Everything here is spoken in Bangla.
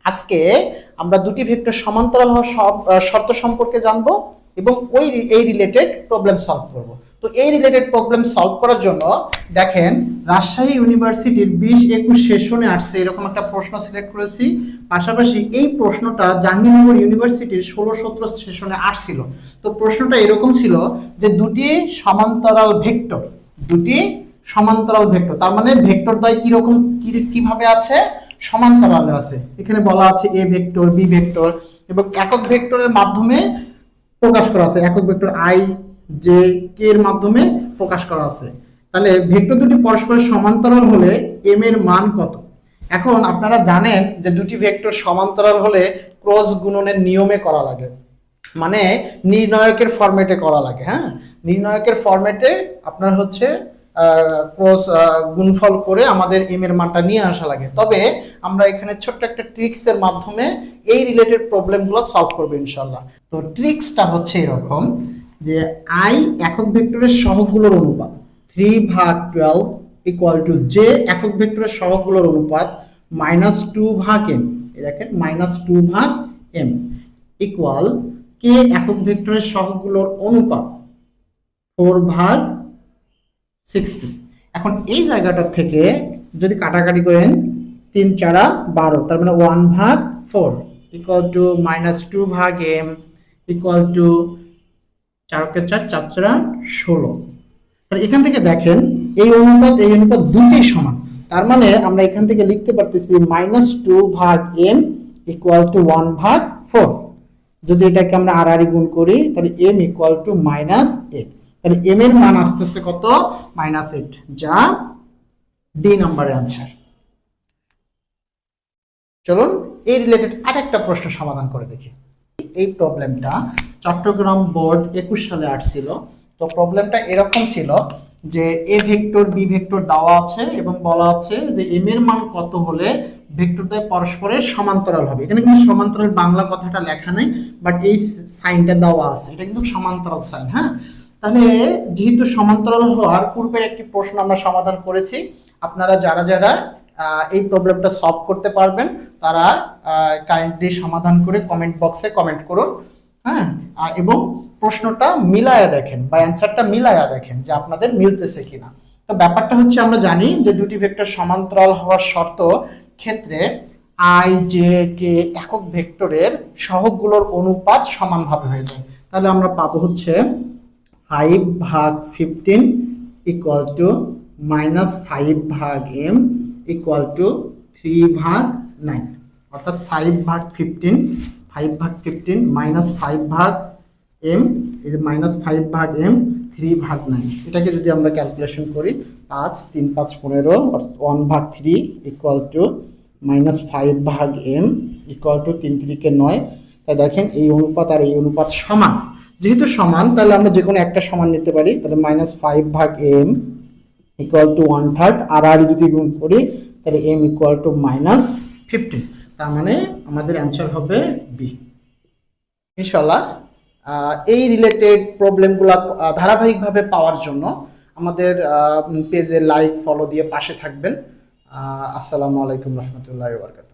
আজকে আমরা দুটি ভেক্টর সমান্তরাল হওয়ার শর্ত সম্পর্কে জানবো এবং এই রিলেটেড প্রবলেম সলভ করব। তো এই রিলেটেড প্রবলেম সলভ করার জন্য দেখেন রাজশাহী ইউনিভার্সিটির 20-21 সেশনে আসছে এরকম একটা প্রশ্ন সিলেক্ট করেছি। পাশাপাশি এই প্রশ্নটা জাহাঙ্গীরনগর ইউনিভার্সিটির 16-17 সেশনে আসছিল। তো প্রশ্নটা এরকম ছিল যে দুটি সমান্তরাল ভেক্টর তার মানে ভেক্টর দ্বয় কিভাবে আছে, সমান্তরালে আছে। এখানে বলা আছে এ ভেক্টর, বি ভেক্টর এবং একক ভেক্টরের মাধ্যমে প্রকাশ করা আছে, একক ভেক্টর আই জে কে এর মাধ্যমে প্রকাশ করা আছে। তাহলে ভেক্টর দুটি পরস্পরের সমান্তরাল হলে এম এর মান কত? এখন আপনারা জানেন যে দুটি ভেক্টর সমান্তরাল হলে ক্রস গুণনের নিয়মে করা লাগে, মানে নির্ণায়কের ফরম্যাটে করা লাগে। হ্যাঁ, নির্ণায়কের ফরম্যাটে আপনার হচ্ছে ক্রস গুণফল করে আমাদের এম এর মানটা নিয়ে আসা লাগে। তবে আমরা এখানে ছোট্ট একটা ট্রিক্সের মাধ্যমে এই রিলেটেড প্রবলেমগুলো সলভ করব ইনশাআল্লাহ। তো ট্রিক্সটা হচ্ছে এরকম যে আই একক ভেক্টরের সহগগুলোর অনুপাত 3/12 ইকুয়াল টু জে একক ভেক্টরের সহগগুলোর অনুপাত -2/m, এই দেখেন -2/m ইকুয়াল কে একক ভেক্টরের সহগগুলোর অনুপাত 4/60। এখন এই জায়গাটা থেকে যদি কাটাকাটি করেন 3×4=12, তার মানে 1/4 equal to -2/m equal to 4×4=16। তাহলে এখান থেকে দেখেন এই অনুপাত দুটোই সমান, তার মানে আমরা এখান থেকে লিখতে পারতেছি -2/m ইকুয়াল টু 1/4। যদি এটাকে আমরা আর গুণ করি তাহলে m ইকুয়াল টু -8। তাহলে m এর মান আসতেছে কত? -8, যা ডি নম্বরের आंसर। চলুন এই রিলেটেড আরেকটা প্রশ্ন সমাধান করে দেখি। এই প্রবলেমটা চট্টগ্রাম বোর্ড 21 সালে আসছিল। তো প্রবলেমটা এরকম ছিল যে এ ভেক্টর বি ভেক্টর দেওয়া আছে এবং বলা আছে যে এম এর মান কত হলে ভেক্টর দ্বয় পরস্পরের সমান্তরাল হবে। এখানে কিন্তু সমান্তরাল বাংলা কথাটা লেখা নেই, বাট এই সাইনটা দেওয়া আছে, এটা কিন্তু সমান্তরাল সাইন। হ্যাঁ, তাহলে যেহেতু সমান্তরাল হওয়ার পূর্বের একটি প্রশ্ন আমরা সমাধান করেছি, আপনারা যারা এই প্রবলেমটা সলভ করতে পারবেন তারা কাইন্ডলি সমাধান করে কমেন্ট বক্সে কমেন্ট করুন। হ্যাঁ, এবং প্রশ্নটা মিলায়া দেখেন বা অ্যান্সারটা মিলায়া দেখেন যে আপনাদের মিলতেছে কিনা। তো ব্যাপারটা হচ্ছে আমরা জানি যে দুটি ভেক্টর সমান্তরাল হওয়ার শর্ত ক্ষেত্রে আই জে কে একক ভেক্টরের সহগগুলোর অনুপাত সমানভাবে হয়ে যায়। তাহলে আমরা পাবো হচ্ছে 5/15 equal to -5/m equal to 3/9, অর্থাৎ 5/15 -5/m এই যে -5/m 3/9। এটাকে যদি আমরা ক্যালকুলেশন করি 5 3 5 15 অর্থাৎ 1/3 equal to -5/m equal to 3 3 কে 9। তাই দেখেন এই অনুপাত আর এই অনুপাত সমান। যেহেতু সমান তাহলে আমরা যে কোনো একটা সমান নিতে পারি। তাহলে -5/m ইকুয়াল টু 1/3 আর যদি গুণ করি তাহলে m ইকুয়াল টু -15। তার মানে আমাদের অ্যান্সার হবে বি। ইনশাআল্লাহ এই রিলেটেড প্রবলেমগুলো ধারাবাহিকভাবে পাওয়ার জন্য আমাদের পেজে লাইক ফলো দিয়ে পাশে থাকবেন। আসসালামু আলাইকুম রহমতুল্লাহি ওয়া বারাকাতুহু।